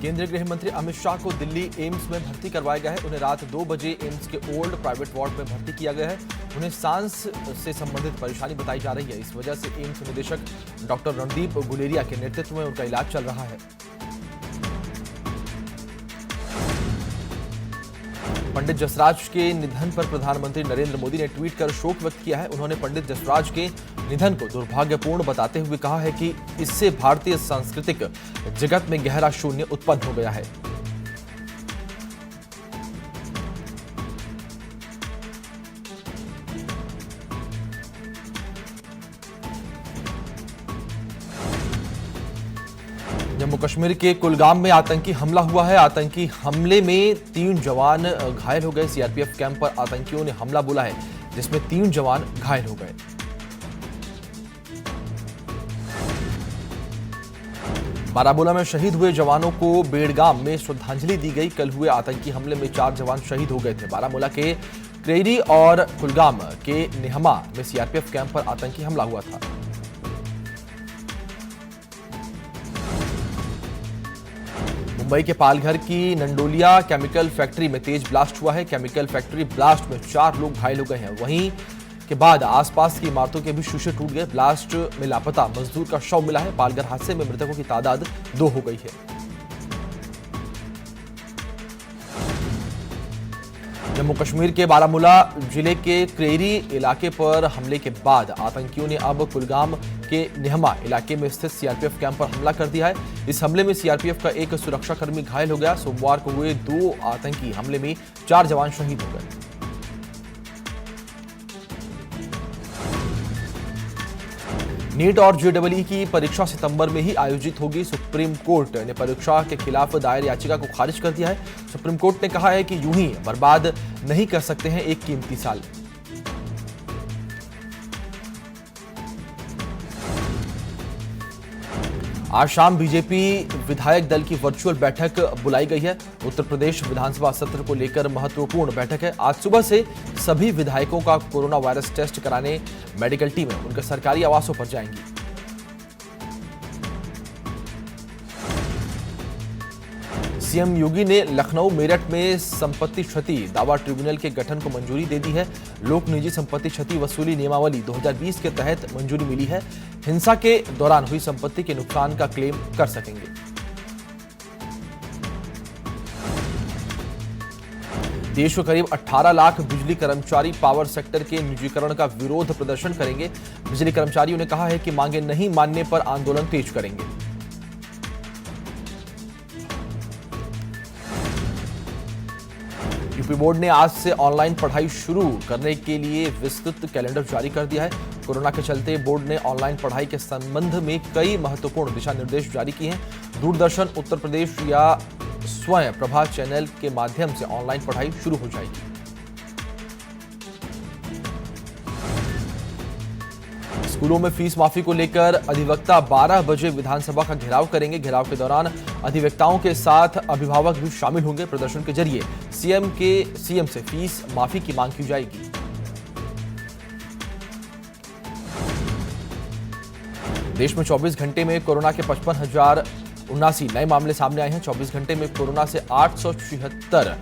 केंद्रीय गृह मंत्री अमित शाह को दिल्ली एम्स में भर्ती करवाया गया है। उन्हें रात 2 बजे एम्स के ओल्ड प्राइवेट वार्ड में भर्ती किया गया है। उन्हें सांस से संबंधित परेशानी बताई जा रही है। इस वजह से एम्स निदेशक डॉक्टर रणदीप गुलेरिया के नेतृत्व में उनका इलाज चल रहा है। पंडित जसराज के निधन पर प्रधानमंत्री नरेंद्र मोदी ने ट्वीट कर शोक व्यक्त किया है। उन्होंने पंडित जसराज के निधन को दुर्भाग्यपूर्ण बताते हुए कहा है कि इससे भारतीय सांस्कृतिक जगत में गहरा शून्य उत्पन्न हो गया है। जम्मू कश्मीर के कुलगाम में आतंकी हमला हुआ है। आतंकी हमले में 3 जवान घायल हो गए। सीआरपीएफ कैंप पर आतंकियों ने हमला बोला है, जिसमें 3 जवान घायल हो गए। बारामूला में शहीद हुए जवानों को बेड़गाम में श्रद्धांजलि दी गई। कल हुए आतंकी हमले में 4 जवान शहीद हो गए थे। बारामूला के क्रेरी और कुलगाम के निहमा में सीआरपीएफ कैंप पर आतंकी हमला हुआ था। मुंबई के पालघर की नंडोलिया केमिकल फैक्ट्री में तेज ब्लास्ट हुआ है। केमिकल फैक्ट्री ब्लास्ट में 4 लोग घायल हो गए हैं। वहीं के बाद आसपास की इमारतों के भी शीशे टूट गए। ब्लास्ट में लापता मजदूर का शव मिला है। पालघर हादसे में मृतकों की तादाद 2 हो गई है। जम्मू कश्मीर के बारामूला जिले के क्रेरी इलाके पर हमले के बाद आतंकियों ने अब कुलगाम के निहमा इलाके में स्थित सीआरपीएफ कैंप पर हमला कर दिया है। इस हमले में सीआरपीएफ का एक सुरक्षाकर्मी घायल हो गया। सोमवार को हुए 2 आतंकी हमले में 4 जवान शहीद हो गए। नीट और जेईई की परीक्षा सितंबर में ही आयोजित होगी। सुप्रीम कोर्ट ने परीक्षा के खिलाफ दायर याचिका को खारिज कर दिया है। सुप्रीम कोर्ट ने कहा है कि यूं ही बर्बाद नहीं कर सकते हैं एक कीमती साल। आज शाम बीजेपी विधायक दल की वर्चुअल बैठक बुलाई गई है। उत्तर प्रदेश विधानसभा सत्र को लेकर महत्वपूर्ण बैठक है। आज सुबह से सभी विधायकों का कोरोना वायरस टेस्ट कराने मेडिकल टीमें उनके सरकारी आवासों पर जाएंगी। सीएम योगी ने लखनऊ मेरठ में संपत्ति क्षति दावा ट्रिब्यूनल के गठन को मंजूरी दे दी है। लोक निजी संपत्ति क्षति वसूली नियमावली 2020 के तहत मंजूरी मिली है। हिंसा के दौरान हुई संपत्ति के नुकसान का क्लेम कर सकेंगे। देश में करीब 18 लाख बिजली कर्मचारी पावर सेक्टर के निजीकरण का विरोध प्रदर्शन करेंगे। बिजली कर्मचारियों ने कहा है कि मांगे नहीं मानने पर आंदोलन तेज करेंगे। यूपी बोर्ड ने आज से ऑनलाइन पढ़ाई शुरू करने के लिए विस्तृत कैलेंडर जारी कर दिया है। कोरोना के चलते बोर्ड ने ऑनलाइन पढ़ाई के संबंध में कई महत्वपूर्ण दिशा निर्देश जारी किए हैं। दूरदर्शन उत्तर प्रदेश या स्वयं प्रभा चैनल के माध्यम से ऑनलाइन पढ़ाई शुरू हो जाएगी। स्कूलों में फीस माफी को लेकर अधिवक्ता 12 बजे विधानसभा का घेराव करेंगे। घेराव के दौरान अधिवक्ताओं के साथ अभिभावक भी शामिल होंगे। प्रदर्शन के जरिए सीएम से फीस माफी की मांग की जाएगी। देश में 24 घंटे में कोरोना के 55,079 नए मामले सामने आए हैं। 24 घंटे में कोरोना से 876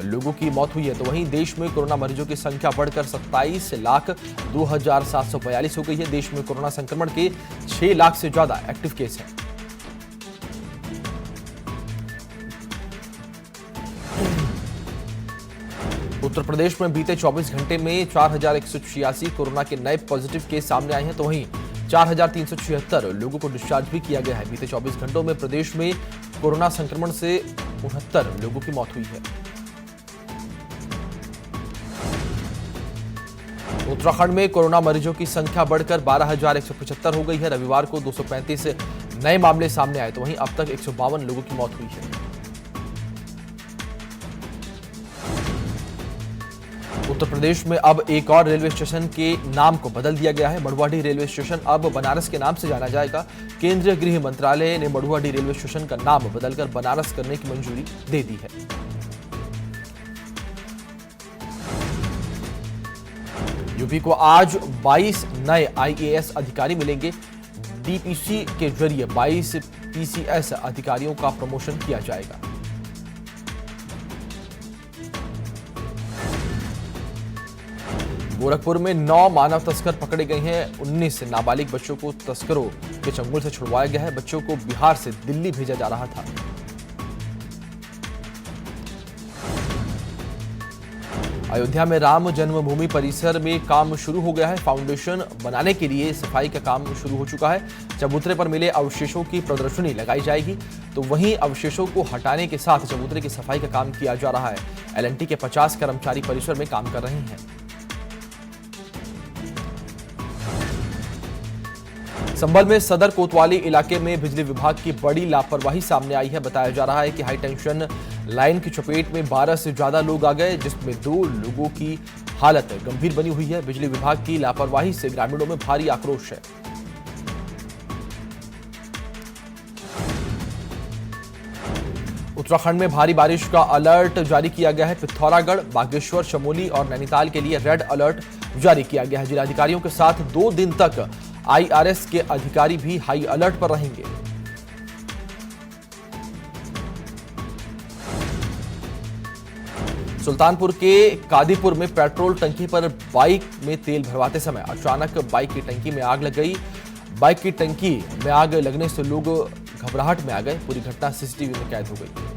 लोगों की मौत हुई है। तो वहीं देश में कोरोना मरीजों की संख्या बढ़कर 27,02,742 हो गई है। देश में कोरोना संक्रमण के 6 लाख से ज्यादा एक्टिव केस हैं। उत्तर प्रदेश में बीते 24 घंटे में 4,186 कोरोना के नए पॉजिटिव केस सामने आए हैं। तो वहीं 4,376 लोगों को डिस्चार्ज भी किया गया है। बीते 24 घंटों में प्रदेश में कोरोना संक्रमण से 69 लोगों की मौत हुई है। उत्तराखंड में कोरोना मरीजों की संख्या बढ़कर 12,175 हो गई है। रविवार को 235 नए मामले सामने आए। तो वहीं अब तक 152 लोगों की मौत हुई है। उत्तर प्रदेश में अब एक और रेलवे स्टेशन के नाम को बदल दिया गया है। मड़ुआडीह रेलवे स्टेशन अब बनारस के नाम से जाना जाएगा। केंद्रीय गृह मंत्रालय ने मड़ुआडीह रेलवे स्टेशन का नाम बदलकर बनारस करने की मंजूरी दे दी है। यूपी को आज 22 नए आईएएस अधिकारी मिलेंगे। डीपीसी के जरिए 22 पीसीएस अधिकारियों का प्रमोशन किया जाएगा। गोरखपुर में 9 मानव तस्कर पकड़े गए हैं। 19 नाबालिग बच्चों को तस्करों के चंगुल से छुड़वाया गया है। बच्चों को बिहार से दिल्ली भेजा जा रहा था। अयोध्या में राम जन्मभूमि परिसर में काम शुरू हो गया है। फाउंडेशन बनाने के लिए सफाई का काम शुरू हो चुका है। चबूतरे पर मिले अवशेषों की प्रदर्शनी लगाई जाएगी, तो वहीं अवशेषों को हटाने के साथ चबूतरे की सफाई का काम किया जा रहा है। एलएनटी के 50 कर्मचारी परिसर में काम कर रहे हैं। संभल में सदर कोतवाली इलाके में बिजली विभाग की बड़ी लापरवाही सामने आई है। बताया जा रहा है कि हाई टेंशन लाइन की चपेट में 12 से ज्यादा लोग आ गए, जिसमें 2 लोगों की हालत गंभीर बनी हुई है। बिजली विभाग की लापरवाही से ग्रामीणों में भारी आक्रोश है। उत्तराखंड में भारी बारिश का अलर्ट जारी किया गया है। पिथौरागढ़, बागेश्वर, चमोली और नैनीताल के लिए रेड अलर्ट जारी किया गया है। जिलाधिकारियों के साथ 2 दिन तक आईआरएस के अधिकारी भी हाई अलर्ट पर रहेंगे। सुल्तानपुर के कादीपुर में पेट्रोल टंकी पर बाइक में तेल भरवाते समय अचानक बाइक की टंकी में आग लग गई। बाइक की टंकी में आग लगने से लोग घबराहट में आ गए। पूरी घटना सीसीटीवी में कैद हो गई।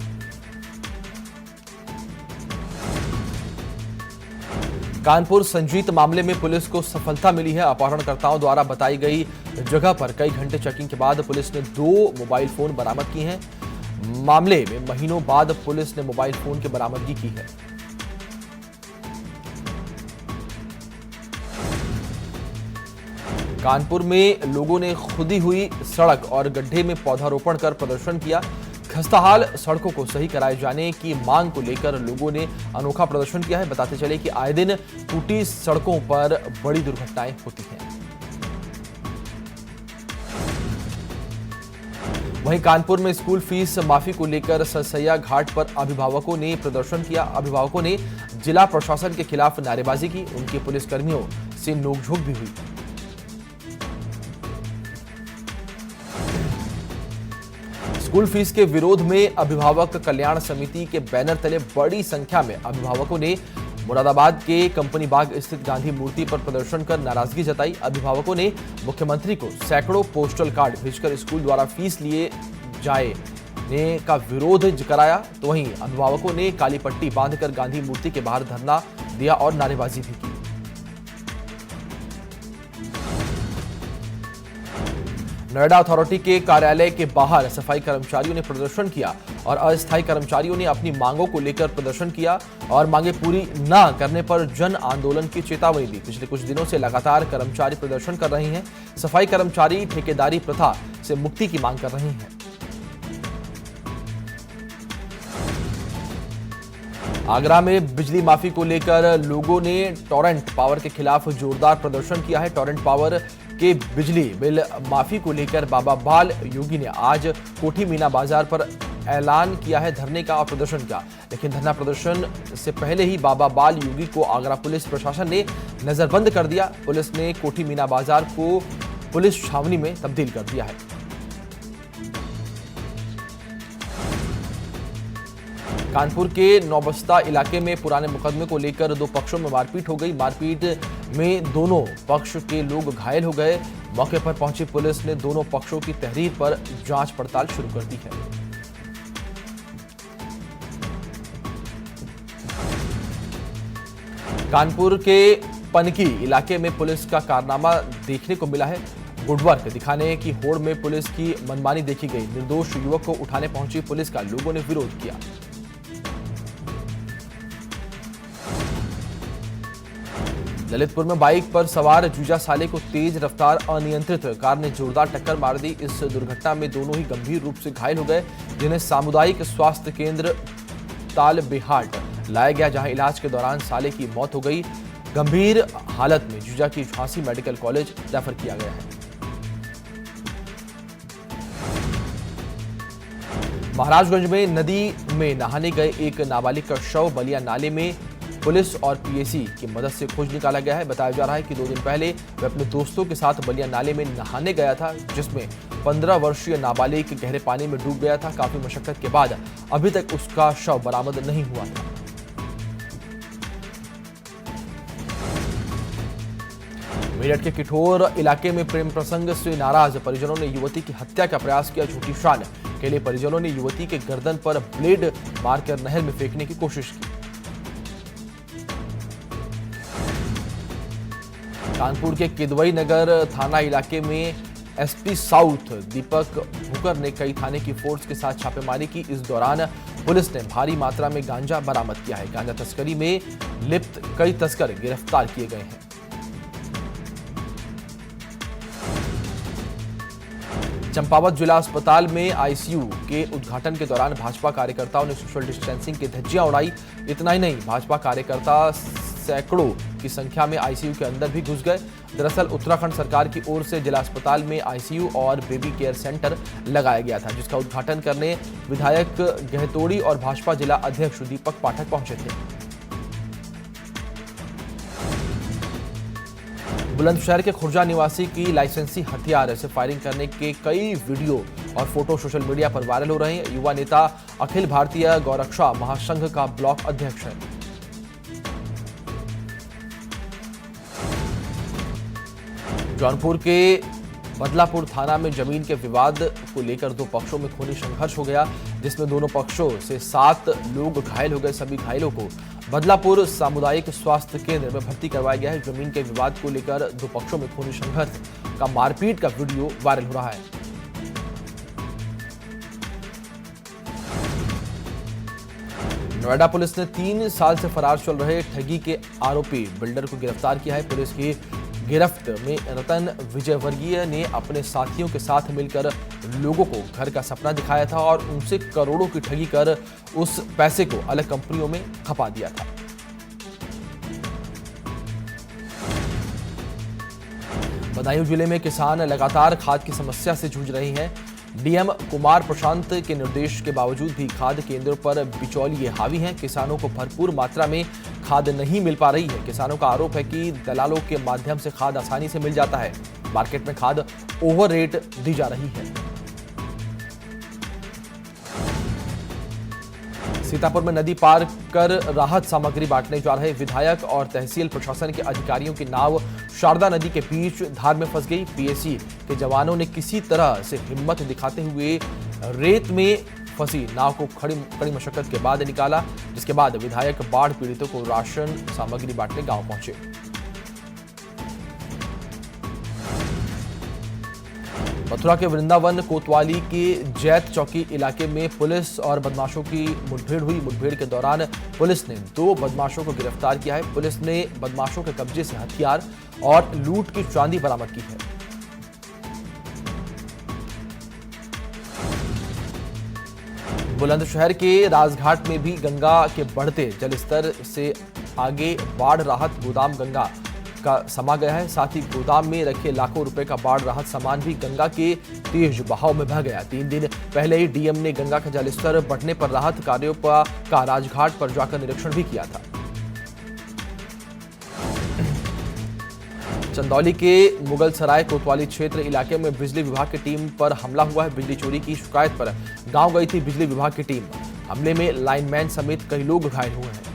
कानपुर संजीत मामले में पुलिस को सफलता मिली है। अपहरणकर्ताओं द्वारा बताई गई जगह पर कई घंटे चेकिंग के बाद पुलिस ने 2 मोबाइल फोन बरामद किए हैं। मामले में महीनों बाद पुलिस ने मोबाइल फोन की बरामदगी की है। कानपुर में लोगों ने खुदी हुई सड़क और गड्ढे में पौधारोपण कर प्रदर्शन किया। खस्ताहाल सड़कों को सही कराए जाने की मांग को लेकर लोगों ने अनोखा प्रदर्शन किया है। बताते चले कि आए दिन टूटी सड़कों पर बड़ी दुर्घटनाएं होती हैं। वहीं कानपुर में स्कूल फीस माफी को लेकर सरसैया घाट पर अभिभावकों ने प्रदर्शन किया। अभिभावकों ने जिला प्रशासन के खिलाफ नारेबाजी की। उनके पुलिसकर्मियों से नोकझोंक भी हुई। स्कूल फीस के विरोध में अभिभावक कल्याण समिति के बैनर तले बड़ी संख्या में अभिभावकों ने मुरादाबाद के कंपनी बाग स्थित गांधी मूर्ति पर प्रदर्शन कर नाराजगी जताई। अभिभावकों ने मुख्यमंत्री को सैकड़ों पोस्टल कार्ड भेजकर स्कूल द्वारा फीस लिए जाने का विरोध कराया। तो वहीं अभिभावकों ने काली पट्टी बांधकर गांधी मूर्ति के बाहर धरना दिया और नारेबाजी भी की। नोएडा अथॉरिटी के कार्यालय के बाहर सफाई कर्मचारियों ने प्रदर्शन किया और अस्थायी कर्मचारियों ने अपनी मांगों को लेकर प्रदर्शन किया और मांगे पूरी न करने पर जन आंदोलन की चेतावनी दी। पिछले कुछ दिनों से लगातार कर्मचारी प्रदर्शन कर रहे हैं। सफाई कर्मचारी ठेकेदारी प्रथा से मुक्ति की मांग कर रहे हैं। आगरा में बिजली माफी को लेकर लोगों ने टोरेंट पावर के खिलाफ जोरदार प्रदर्शन किया है। टोरेंट पावर के बिजली बिल माफी को लेकर बाबा बाल योगी ने आज कोठी मीना बाजार पर ऐलान किया है धरने का और प्रदर्शन किया। लेकिन धरना प्रदर्शन से पहले ही बाबा बाल योगी को आगरा पुलिस प्रशासन ने नजरबंद कर दिया। पुलिस ने कोठी मीना बाजार को पुलिस छावनी में तब्दील कर दिया है। कानपुर के नौबस्ता इलाके में पुराने मुकदमे को लेकर 2 पक्षों में मारपीट हो गई। मारपीट में दोनों पक्ष के लोग घायल हो गए। मौके पर पहुंची पुलिस ने दोनों पक्षों की तहरीर पर जांच पड़ताल शुरू कर दी है। कानपुर के पनकी इलाके में पुलिस का कारनामा देखने को मिला है। गुडवर्क दिखाने की होड़ में पुलिस की मनमानी देखी गई। निर्दोष युवक को उठाने पहुंची पुलिस का लोगों ने विरोध किया। ललितपुर में बाइक पर सवार जूजा साले को तेज रफ्तार अनियंत्रित कार ने जोरदार टक्कर मार दी। इस दुर्घटना में दोनों ही गंभीर रूप से घायल हो गए, जिन्हें सामुदायिक स्वास्थ्य केंद्र तालबेहाट लाया गया, जहां इलाज के दौरान साले की मौत हो गई। गंभीर हालत में जूजा की झांसी मेडिकल कॉलेज रेफर किया गया है। महाराजगंज में नदी में नहाने गए एक नाबालिग का शव बलिया नाले में पुलिस और पीएसी की मदद से खोज निकाला गया है। बताया जा रहा है कि 2 दिन पहले वह अपने दोस्तों के साथ बलिया नाले में नहाने गया था, जिसमें 15 वर्षीय नाबालिग गहरे पानी में डूब गया था। काफी मशक्कत के बाद अभी तक उसका शव बरामद नहीं हुआ था। मेरठ के किठौर इलाके में प्रेम प्रसंग से नाराज परिजनों ने युवती की हत्या का प्रयास किया। झूठी शान के लिए परिजनों ने युवती के गर्दन पर ब्लेड मारकर नहर में फेंकने की कोशिश की। कानपुर के किदवई नगर थाना इलाके में एसपी साउथ दीपक भुकर ने कई थाने की फोर्स के साथ छापेमारी की। इस दौरान पुलिस ने भारी मात्रा में गांजा बरामद किया है। गांजा तस्करी में लिप्त कई तस्कर गिरफ्तार किए गए हैं। चंपावत जिला अस्पताल में आईसीयू के उद्घाटन के दौरान भाजपा कार्यकर्ताओं ने सोशल डिस्टेंसिंग की धज्जियां उड़ाई। इतना ही नहीं, भाजपा कार्यकर्ता सैकड़ों की संख्या में आईसीयू के अंदर भी घुस गए। दरअसल उत्तराखंड सरकार की ओर से जिला अस्पताल में आईसीयू और बेबी केयर सेंटर लगाया गया था, जिसका उद्घाटन करने विधायक गहतोड़ी और भाजपा जिला अध्यक्ष दीपक पाठक पहुंचे थे। बुलंदशहर के खुर्जा निवासी की लाइसेंसी हथियार से फायरिंग करने के कई वीडियो और फोटो सोशल मीडिया पर वायरल हो रहे हैं। युवा नेता अखिल भारतीय गौरक्षा महासंघ का ब्लॉक अध्यक्ष है। जौनपुर के बदलापुर थाना में जमीन के विवाद को लेकर दो पक्षों में खूनी संघर्ष हो गया, जिसमें दोनों पक्षों से 7 लोग घायल हो गए। सभी घायलों को बदलापुर सामुदायिक स्वास्थ्य केंद्र में भर्ती करवाया गया है। जमीन के विवाद को लेकर दो पक्षों में खूनी संघर्ष का मारपीट का वीडियो वायरल हो रहा है। नोएडा पुलिस ने 3 साल से फरार चल रहे ठगी के आरोपी बिल्डर को गिरफ्तार किया है। पुलिस की गिरफ्त में रतन विजयवर्गीय ने अपने साथियों के साथ मिलकर लोगों को घर का सपना दिखाया था और उनसे करोड़ों की ठगी कर उस पैसे को अलग कंपनियों में खपा दिया था। बदायूं जिले में किसान लगातार खाद की समस्या से जूझ रहे हैं। डीएम कुमार प्रशांत के निर्देश के बावजूद भी खाद केंद्रों पर बिचौलिए हावी हैं। किसानों को भरपूर मात्रा में खाद नहीं मिल पा रही है। किसानों का आरोप है कि दलालों के माध्यम से खाद आसानी से मिल जाता है। मार्केट में खाद ओवर रेट दी जा रही है। सीतापुर में नदी पार कर राहत सामग्री बांटने जा रहे विधायक और तहसील प्रशासन के अधिकारियों की नाव शारदा नदी के बीच धार में फंस गई। पीएसी के जवानों ने किसी तरह से हिम्मत दिखाते हुए रेत में फंसी नाव को कड़ी मशक्कत के बाद निकाला, जिसके बाद विधायक बाढ़ पीड़ितों को राशन सामग्री बांटने गांव पहुंचे। मथुरा के वृंदावन कोतवाली के जैत चौकी इलाके में पुलिस और बदमाशों की मुठभेड़ हुई। मुठभेड़ के दौरान पुलिस ने 2 बदमाशों को गिरफ्तार किया है। पुलिस ने बदमाशों के कब्जे से हथियार और लूट की चांदी बरामद की है। बुलंदशहर के राजघाट में भी गंगा के बढ़ते जलस्तर से आगे बाढ़ राहत गोदाम गंगा का समा गया है। साथ ही गोदाम में रखे लाखों रुपए का बाढ़ राहत सामान भी गंगा के तेज बहाव में बह गया। 3 दिन पहले ही डीएम ने गंगा का जलस्तर बढ़ने पर राहत कार्यों का राजघाट पर जाकर निरीक्षण भी किया था। चंदौली के मुगल सराय कोतवाली क्षेत्र इलाके में बिजली विभाग की टीम पर हमला हुआ है। बिजली चोरी की शिकायत पर गांव गई थी बिजली विभाग की टीम। हमले में लाइनमैन समेत कई लोग घायल हुए हैं।